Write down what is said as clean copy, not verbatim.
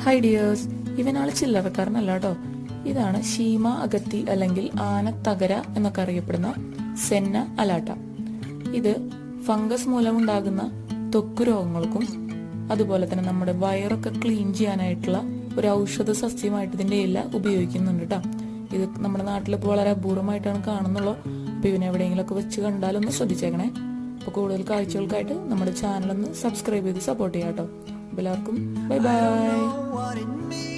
Hi dears, ഇവനാള് ചില്ലറക്കാരനല്ല കേട്ടോ. ഇതാണ് ഷീമ അഗത്തി അല്ലെങ്കിൽ ആനത്തകര എന്നൊക്കെ അറിയപ്പെടുന്ന സെന്ന അലാട്ട. ഇത് ഫംഗസ് മൂലമുണ്ടാകുന്ന ത്വക്ക് രോഗങ്ങൾക്കും അതുപോലെ തന്നെ നമ്മുടെ വയറൊക്കെ ക്ലീൻ ചെയ്യാനായിട്ടുള്ള ഒരു ഔഷധ സസ്യമായിട്ട് ഇതിന്റെ ഇല ഉപയോഗിക്കുന്നുണ്ട് കേട്ടോ. ഇത് നമ്മുടെ നാട്ടിലിപ്പോൾ വളരെ അപൂർവമായിട്ടാണ് കാണുന്നുള്ളൂ. അപ്പൊ ഇവനെ എവിടെയെങ്കിലുമൊക്കെ വെച്ച് കണ്ടാലൊന്ന് ശ്രദ്ധിച്ചേക്കണേ. അപ്പോൾ കൂടുതൽ കാഴ്ചകൾക്കായിട്ട് നമ്മുടെ ചാനൽ ഒന്ന് സബ്സ്ക്രൈബ് ചെയ്ത് സപ്പോർട്ട് ചെയ്യാം കേട്ടോ. എല്ലാവർക്കും ബൈ ബൈ.